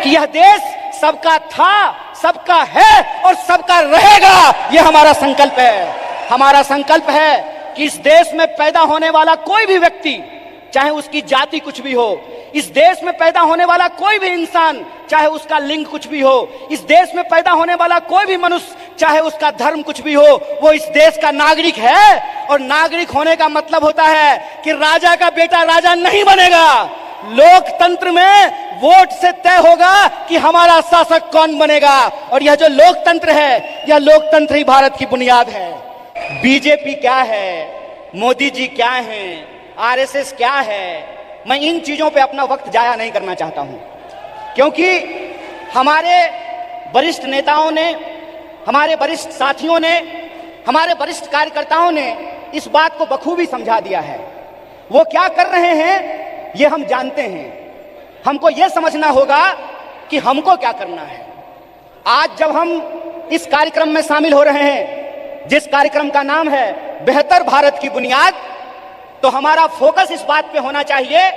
कि यह देश सबका था, सबका है और सबका रहेगा। यह हमारा संकल्प है। हमारा संकल्प है कि इस देश में पैदा होने वाला कोई भी व्यक्ति, चाहे उसकी जाति कुछ भी हो, इस देश में पैदा होने वाला कोई भी इंसान, चाहे उसका लिंग कुछ भी हो, इस देश में पैदा होने वाला कोई भी मनुष्य, चाहे उसका धर्म कुछ भी हो, वो इस देश का नागरिक है। और नागरिक होने का मतलब होता है कि राजा का बेटा राजा नहीं बनेगा। लोकतंत्र में वोट से तय होगा कि हमारा शासक कौन बनेगा। और यह जो लोकतंत्र है, यह लोकतंत्र ही भारत की बुनियाद है। बीजेपी क्या है, मोदी जी क्या हैं, आरएसएस क्या है, मैं इन चीजों पे अपना वक्त जाया नहीं करना चाहता हूं, क्योंकि हमारे वरिष्ठ नेताओं ने, हमारे वरिष्ठ साथियों ने, हमारे वरिष्ठ कार्यकर्ताओं ने इस बात को बखूबी समझा दिया है। वो क्या कर रहे हैं ये हम जानते हैं। हमको ये समझना होगा कि हमको क्या करना है। आज जब हम इस कार्यक्रम में शामिल हो रहे हैं, जिस कार्यक्रम का नाम है बेहतर भारत की बुनियाद, तो हमारा फोकस इस बात पे होना चाहिए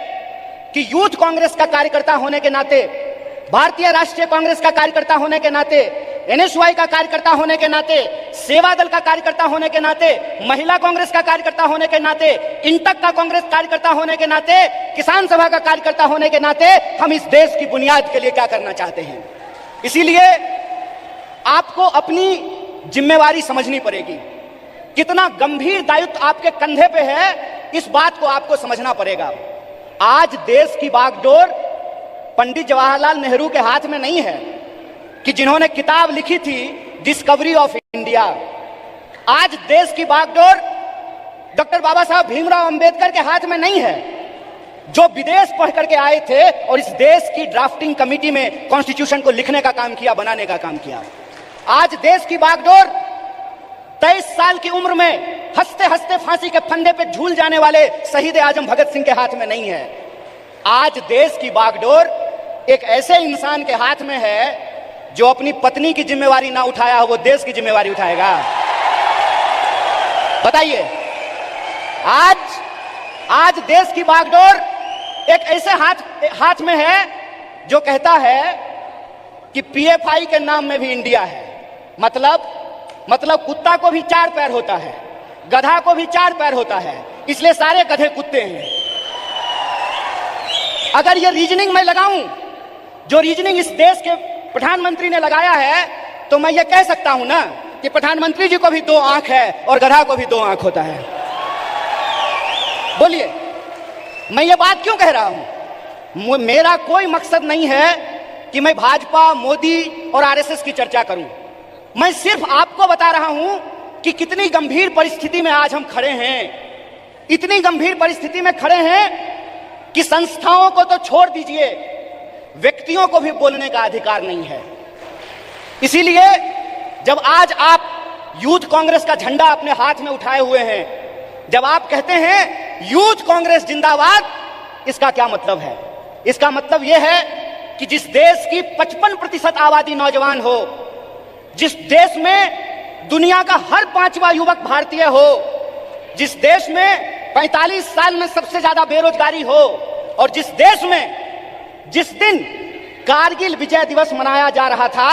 कि यूथ कांग्रेस का कार्यकर्ता होने के नाते, भारतीय राष्ट्रीय कांग्रेस का कार्यकर्ता होने के नाते, एनएसयूआई का कार्यकर्ता होने के नाते, सेवा दल का कार्यकर्ता होने के नाते, महिला कांग्रेस का कार्यकर्ता होने के नाते, इंटक का कांग्रेस कार्यकर्ता होने के नाते, किसान सभा का कार्यकर्ता होने के नाते हम इस देश की बुनियाद के लिए क्या करना चाहते हैं। इसीलिए आपको अपनी जिम्मेवारी समझनी पड़ेगी। कितना गंभीर दायित्व आपके कंधे पे है, इस बात को आपको समझना पड़ेगा। आज देश की बागडोर पंडित जवाहरलाल नेहरू के हाथ में नहीं है कि जिन्होंने किताब लिखी थी डिस्कवरी ऑफ इंडिया। आज देश की बागडोर डॉक्टर बाबा साहब भीमराव अंबेडकर के हाथ में नहीं है, जो विदेश पढ़ करके आए थे और इस देश की ड्राफ्टिंग कमेटी में कॉन्स्टिट्यूशन को लिखने का काम किया, बनाने का काम किया। आज देश की बागडोर 23 साल की उम्र में हंसते हंसते फांसी के फंदे पे झूल जाने वाले शहीद आजम भगत सिंह के हाथ में नहीं है। आज देश की बागडोर एक ऐसे इंसान के हाथ में है जो अपनी पत्नी की जिम्मेवारी ना उठाया हो, वो देश की जिम्मेवारी उठाएगा। बताइए, आज देश की बागडोर एक ऐसे हाथ में है जो कहता है कि पीएफआई के नाम में भी इंडिया है। मतलब कुत्ता को भी 4 पैर होता है, गधा को भी 4 पैर होता है, इसलिए सारे गधे कुत्ते हैं। अगर ये रीजनिंग मैं लगाऊं, जो रीजनिंग इस देश के प्रधानमंत्री ने लगाया है, तो मैं ये कह सकता हूं ना कि प्रधानमंत्री जी को भी 2 आंख है और गधा को भी 2 आंख होता है। बोलिए, मैं ये बात क्यों कह रहा हूं? मेरा कोई मकसद नहीं है कि मैं भाजपा, मोदी और आरएसएस की चर्चा करूं। मैं सिर्फ आपको बता रहा हूं कि कितनी गंभीर परिस्थिति में आज हम खड़े हैं। इतनी गंभीर परिस्थिति में खड़े हैं कि संस्थाओं को तो छोड़ दीजिए, व्यक्तियों को भी बोलने का अधिकार नहीं है। इसीलिए जब आज आप यूथ कांग्रेस का झंडा अपने हाथ में उठाए हुए हैं, जब आप कहते हैं यूथ कांग्रेस जिंदाबाद, इसका क्या मतलब है? इसका मतलब यह है कि जिस देश की 55% आबादी नौजवान हो, जिस देश में दुनिया का हर 5वां युवक भारतीय हो, जिस देश में 45 साल में सबसे ज्यादा बेरोजगारी हो, और जिस देश में जिस दिन कारगिल विजय दिवस मनाया जा रहा था,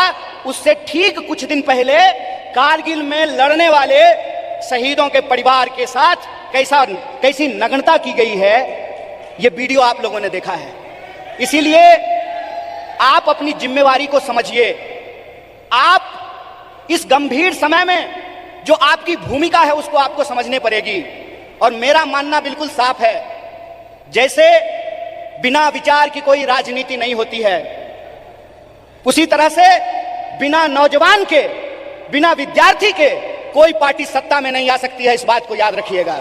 उससे ठीक कुछ दिन पहले कारगिल में लड़ने वाले शहीदों के परिवार के साथ कैसी नग्नता की गई है, यह वीडियो आप लोगों ने देखा है। इसीलिए आप अपनी जिम्मेवारी को समझिए। आप इस गंभीर समय में जो आपकी भूमिका है उसको आपको समझने पड़ेगी। और मेरा मानना बिल्कुल साफ है, जैसे बिना विचार की कोई राजनीति नहीं होती है, उसी तरह से बिना नौजवान के, बिना विद्यार्थी के कोई पार्टी सत्ता में नहीं आ सकती है। इस बात को याद रखिएगा।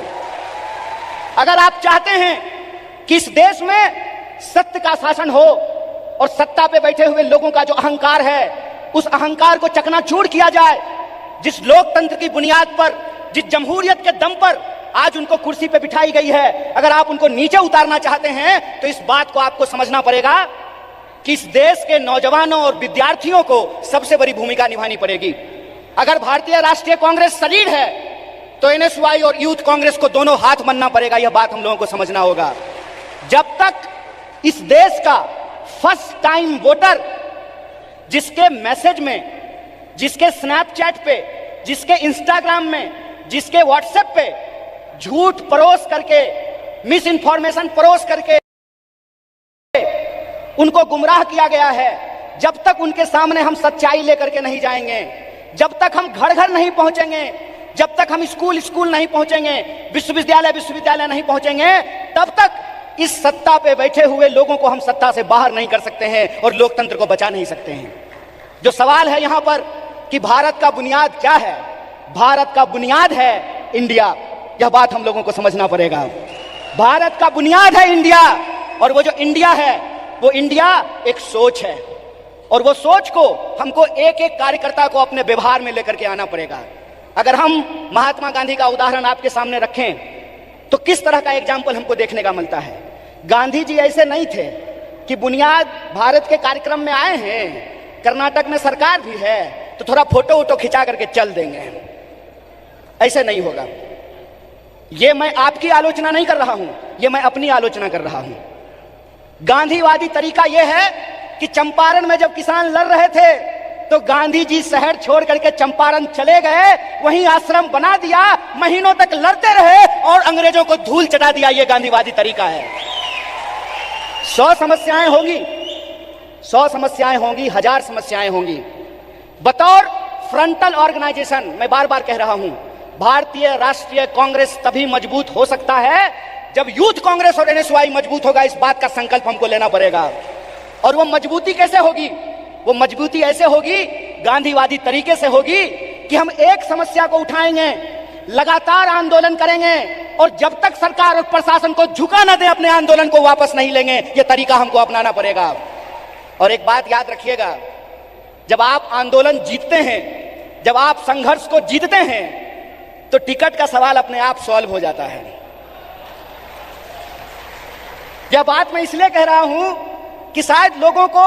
अगर आप चाहते हैं कि इस देश में सत्य का शासन हो और सत्ता पे बैठे हुए लोगों का जो अहंकार है, उस अहंकार को चकनाचूर किया जाए, जिस लोकतंत्र की बुनियाद पर, जिस जमहूरियत के दम पर आज उनको कुर्सी पे बिठाई गई है, अगर आप उनको नीचे उतारना चाहते हैं, तो इस बात को आपको समझना पड़ेगा कि इस देश के नौजवानों और विद्यार्थियों को सबसे बड़ी भूमिका निभानी पड़ेगी। अगर भारतीय राष्ट्रीय कांग्रेस शरीर है, तो एनएसयूआई और यूथ कांग्रेस को दोनों हाथ बनना पड़ेगा। यह बात हम लोगों को समझना होगा। जब तक इस देश का फर्स्ट टाइम वोटर जिसके मैसेज में, जिसके स्नैपचैट पे, जिसके इंस्टाग्राम में, जिसके व्हाट्सएप पे झूठ परोस करके, मिस इंफॉर्मेशन परोस करके उनको गुमराह किया गया है, जब तक उनके सामने हम सच्चाई लेकर के नहीं जाएंगे, जब तक हम घर घर नहीं पहुंचेंगे, जब तक हम स्कूल स्कूल नहीं पहुंचेंगे, विश्वविद्यालय विश्वविद्यालय नहीं पहुंचेंगे, तब तक इस सत्ता पे बैठे हुए लोगों को हम सत्ता से बाहर नहीं कर सकते हैं और लोकतंत्र को बचा नहीं सकते हैं। जो सवाल है यहां पर कि भारत का बुनियाद क्या है, भारत का बुनियाद है इंडिया। यह बात हम लोगों को समझना पड़ेगा। भारत का बुनियाद है इंडिया, और वो जो इंडिया है, वो इंडिया एक सोच है, और वो सोच को हमको एक एक कार्यकर्ता को अपने व्यवहार में लेकर के आना पड़ेगा। अगर हम महात्मा गांधी का उदाहरण आपके सामने रखें तो किस तरह का एग्जाम्पल हमको देखने का मिलता है। गांधी जी ऐसे नहीं थे कि बुनियाद भारत के कार्यक्रम में आए हैं, कर्नाटक में सरकार भी है तो थोड़ा फोटो वोटो खिंचा करके चल देंगे, ऐसे नहीं होगा। ये मैं आपकी आलोचना नहीं कर रहा हूं, ये मैं अपनी आलोचना कर रहा हूं। गांधीवादी तरीका यह है कि चंपारण में जब किसान लड़ रहे थे तो गांधी जी शहर छोड़ करके चंपारण चले गए, वहीं आश्रम बना दिया, महीनों तक लड़ते रहे और अंग्रेजों को धूल चटा दिया। यह गांधीवादी तरीका है। 100 समस्याएं होंगी, 100 समस्याएं होंगी, 1000 समस्याएं होंगी। बतौर फ्रंटल ऑर्गेनाइजेशन मैं बार बार कह रहा हूं, भारतीय राष्ट्रीय कांग्रेस तभी मजबूत हो सकता है जब यूथ कांग्रेस और एनएसयूआई मजबूत होगा। इस बात का संकल्प हमको लेना पड़ेगा। और वो मजबूती कैसे होगी? वो मजबूती ऐसे होगी, गांधीवादी तरीके से होगी कि हम एक समस्या को उठाएंगे, लगातार आंदोलन करेंगे, और जब तक सरकार और प्रशासन को झुका न दे, अपने आंदोलन को वापस नहीं लेंगे। यह तरीका हमको अपनाना पड़ेगा। और एक बात याद रखिएगा, जब आप आंदोलन जीतते हैं, जब आप संघर्ष को जीतते हैं, तो टिकट का सवाल अपने आप सॉल्व हो जाता है। यह बात मैं इसलिए कह रहा हूं कि शायद लोगों को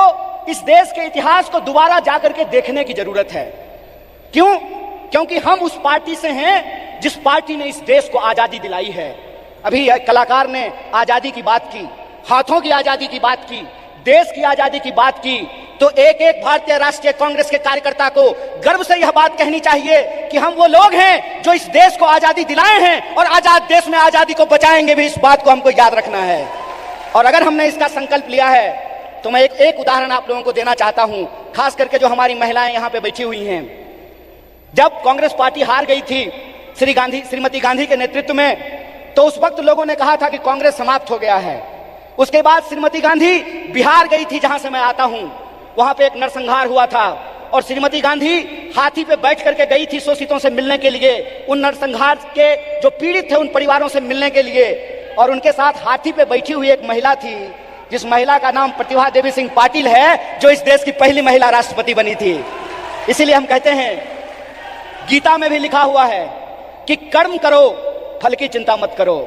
इस देश के इतिहास को दोबारा जाकर के देखने की जरूरत है। क्यों? क्योंकि हम उस पार्टी से हैं जिस पार्टी ने इस देश को आजादी दिलाई है। अभी कलाकार ने आजादी की बात की, हाथों की आजादी की बात की, देश की आजादी की बात की, तो एक एक भारतीय राष्ट्रीय कांग्रेस के कार्यकर्ता को गर्व से यह बात कहनी चाहिए कि हम वो लोग हैं जो इस देश को आजादी दिलाए हैं और आजाद देश में आजादी को बचाएंगे भी। इस बात को हमको याद रखना है। और अगर हमने इसका संकल्प लिया है तो मैं एक उदाहरण आप लोगों को देना चाहता हूं, खास करके जो हमारी महिलाएं यहां पे बैठी हुई हैं। जब कांग्रेस पार्टी हार गई थी श्रीमती गांधी के नेतृत्व में, तो उस वक्त लोगों ने कहा था कि कांग्रेस समाप्त हो गया है। उसके बाद श्रीमती गांधी बिहार गई थी, जहां से मैं आता हूं। वहां पे एक नरसंहार हुआ था और श्रीमती गांधी हाथी पे बैठ करके गई थी शोषितों से मिलने के लिए, उन नरसंहार के जो पीड़ित थे उन परिवारों से मिलने के लिए। और उनके साथ हाथी पे बैठी हुई एक महिला थी, जिस महिला का नाम प्रतिभा देवी सिंह पाटिल है, जो इस देश की पहली महिला राष्ट्रपति बनी थी। इसीलिए हम कहते हैं, गीता में भी लिखा हुआ है कि कर्म करो, फल की चिंता मत करो।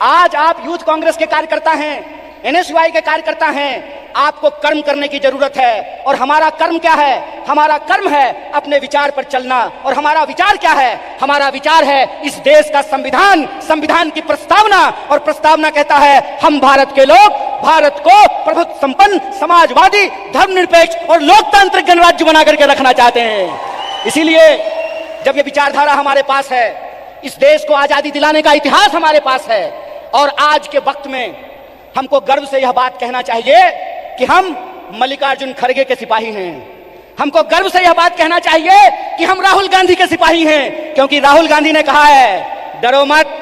आज आप यूथ कांग्रेस के कार्यकर्ता हैं, एनएसयूआई के कार्यकर्ता हैं, आपको कर्म करने की जरूरत है। और हमारा कर्म क्या है? हमारा कर्म है अपने विचार पर चलना। और हमारा विचार क्या है? हमारा विचार है इस देश का संविधान, संविधान की प्रस्तावना। और प्रस्तावना कहता है, हम भारत के लोग भारत को प्रभुत्व संपन्न, समाजवादी, धर्मनिरपेक्ष और लोकतांत्रिक गणराज्य बना करके रखना चाहते हैं। इसीलिए जब ये विचारधारा हमारे पास है, इस देश को आजादी दिलाने का इतिहास हमारे पास है, और आज के वक्त में हमको गर्व से यह बात कहना चाहिए कि हम मल्लिकार्जुन खड़गे के सिपाही हैं। हमको गर्व से यह बात कहना चाहिए कि हम राहुल गांधी के सिपाही हैं, क्योंकि राहुल गांधी ने कहा है, डरो मत।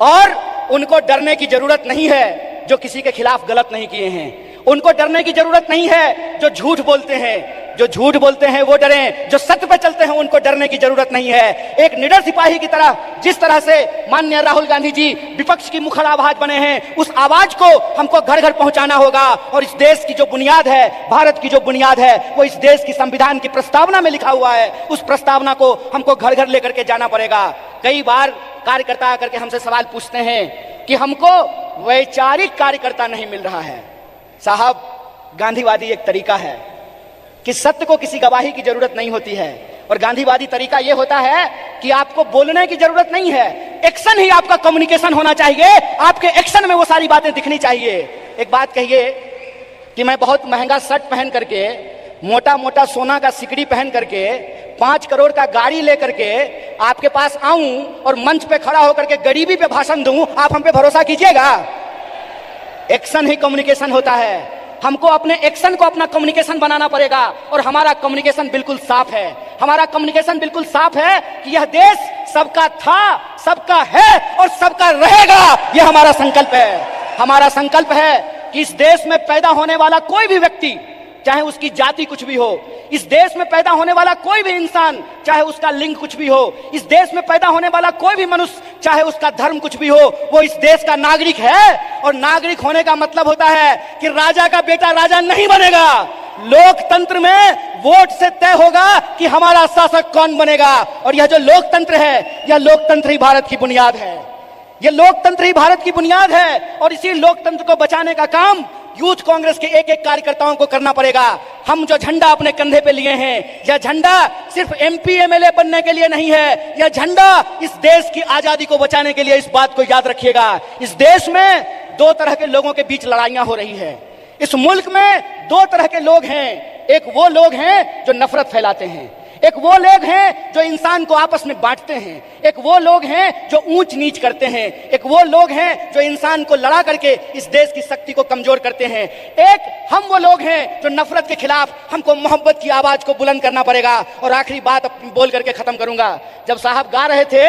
और उनको डरने की जरूरत नहीं है जो किसी के खिलाफ गलत नहीं किए हैं। उनको डरने की जरूरत नहीं है जो झूठ बोलते हैं। जो झूठ बोलते हैं वो डरें, जो सत्य पे चलते हैं उनको डरने की जरूरत नहीं है। एक निडर सिपाही की तरह जिस तरह से माननीय राहुल गांधी जी विपक्ष की मुखर आवाज बने हैं, उस आवाज को हमको घर घर पहुंचाना होगा। और इस देश की जो बुनियाद है, भारत की जो बुनियाद है, वो इस देश की संविधान की प्रस्तावना में लिखा हुआ है। उस प्रस्तावना को हमको घर घर लेकर के जाना पड़ेगा। कई बार कार्यकर्ता आकर के हमसे सवाल पूछते हैं कि हमको वैचारिक कार्यकर्ता नहीं मिल रहा है। साहब, गांधीवादी एक तरीका है कि सत्य को किसी गवाही की जरूरत नहीं होती है। और गांधीवादी तरीका यह होता है कि आपको बोलने की जरूरत नहीं है, एक्शन ही आपका कम्युनिकेशन होना चाहिए। आपके एक्शन में वो सारी बातें दिखनी चाहिए। एक बात कहिए कि मैं बहुत महंगा शर्ट पहन करके मोटा मोटा सोना का सिकड़ी पहन करके 5 करोड़ का गाड़ी लेकर के आपके पास आऊं और मंच पे खड़ा होकर के गरीबी पे भाषण दूं, आप हम पे भरोसा कीजिएगा? एक्शन ही कम्युनिकेशन होता है। हमको अपने एक्शन को अपना कम्युनिकेशन बनाना पड़ेगा और हमारा कम्युनिकेशन बिल्कुल साफ है। हमारा कम्युनिकेशन बिल्कुल साफ है कि यह देश सबका था, सबका है और सबका रहेगा। यह हमारा संकल्प है। हमारा संकल्प है कि इस देश में पैदा होने वाला कोई भी व्यक्ति, चाहे उसकी जाति कुछ भी हो, इस देश में पैदा होने वाला कोई भी इंसान, चाहे उसका लिंग कुछ भी हो, इस देश में पैदा होने वाला कोई भी मनुष्य, चाहे उसका धर्म कुछ भी हो, वो इस देश का नागरिक है। और नागरिक होने का मतलब होता है कि राजा का बेटा राजा नहीं बनेगा। लोकतंत्र में वोट से तय होगा कि हमारा शासक कौन बनेगा। और यह जो लोकतंत्र है, यह लोकतंत्र ही भारत की बुनियाद है। यह लोकतंत्र ही भारत की बुनियाद है और इसी लोकतंत्र को बचाने का काम यूथ कांग्रेस के एक एक कार्यकर्ताओं को करना पड़ेगा। हम जो झंडा अपने कंधे पे लिए हैं, यह झंडा सिर्फ एमपी एमएलए बनने के लिए नहीं है, यह झंडा इस देश की आजादी को बचाने के लिए। इस बात को याद रखिएगा। इस देश में 2 तरह के लोगों के बीच लड़ाइयां हो रही है। इस मुल्क में 2 तरह के लोग हैं। एक वो लोग हैं जो नफरत फैलाते हैं, एक वो लोग हैं जो इंसान को आपस में बांटते हैं, एक वो लोग हैं जो ऊंच नीच करते हैं, एक वो लोग हैं जो इंसान को लड़ा करके इस देश की शक्ति को कमजोर करते हैं। एक हम वो लोग हैं जो नफरत के खिलाफ हमको मोहब्बत की आवाज को बुलंद करना पड़ेगा। और आखिरी बात अपनी बोल करके खत्म करूंगा। जब साहब गा रहे थे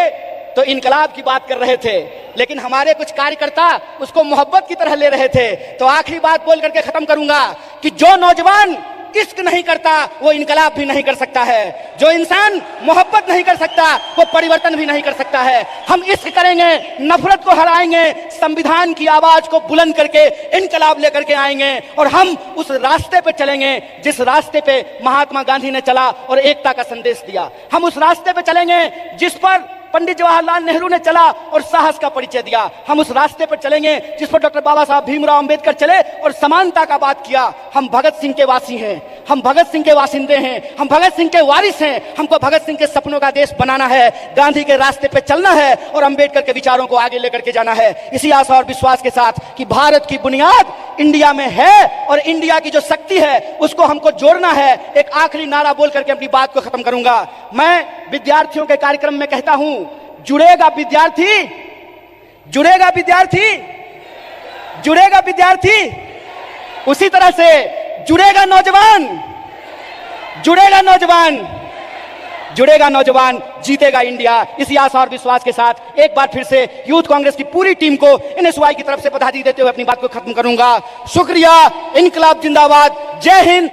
तो इनकलाब की बात कर रहे थे, लेकिन हमारे कुछ कार्यकर्ता उसको मोहब्बत की तरह ले रहे थे। तो आखिरी बात बोल करके खत्म करूंगा कि जो नौजवान इश्क नहीं करता वो इनकलाब भी नहीं कर सकता है। जो इंसान मोहब्बत नहीं कर सकता वो परिवर्तन भी नहीं कर सकता है। हम इश्क करेंगे, नफरत को हराएंगे, संविधान की आवाज को बुलंद करके इनकलाब लेकर के आएंगे और हम उस रास्ते पे चलेंगे जिस रास्ते पे महात्मा गांधी ने चला और एकता का संदेश दिया। हम उस रास्ते पे चलेंगे जिस पर पंडित जवाहरलाल नेहरू ने चला और साहस का परिचय दिया। हम उस रास्ते पर चलेंगे जिस पर डॉक्टर बाबा साहब भीमराव अंबेडकर चले और समानता का बात किया। हम भगत सिंह के वासी हैं, हम भगत सिंह के वासिंदे हैं, हम भगत सिंह के वारिस हैं। हमको भगत सिंह के सपनों का देश बनाना है, गांधी के रास्ते पे चलना है और अंबेडकर के विचारों को आगे लेकर के जाना है। इसी आशा और विश्वास के साथ कि भारत की बुनियाद इंडिया में है और इंडिया की जो शक्ति है उसको हमको जोड़ना है। एक आखिरी नारा बोल करके अपनी बात को खत्म करूंगा। मैं विद्यार्थियों के कार्यक्रम में कहता हूं, जुड़ेगा विद्यार्थी, जुड़ेगा विद्यार्थी, जुड़ेगा विद्यार्थी, उसी तरह से जुड़ेगा नौजवान, जुड़ेगा नौजवान, जुड़ेगा नौजवान, जीतेगा इंडिया। इसी आशा और विश्वास के साथ एक बार फिर से यूथ कांग्रेस की पूरी टीम को NSY की तरफ से बधाई देते हुए अपनी बात को खत्म करूंगा। शुक्रिया। इनकलाब जिंदाबाद। जय हिंद,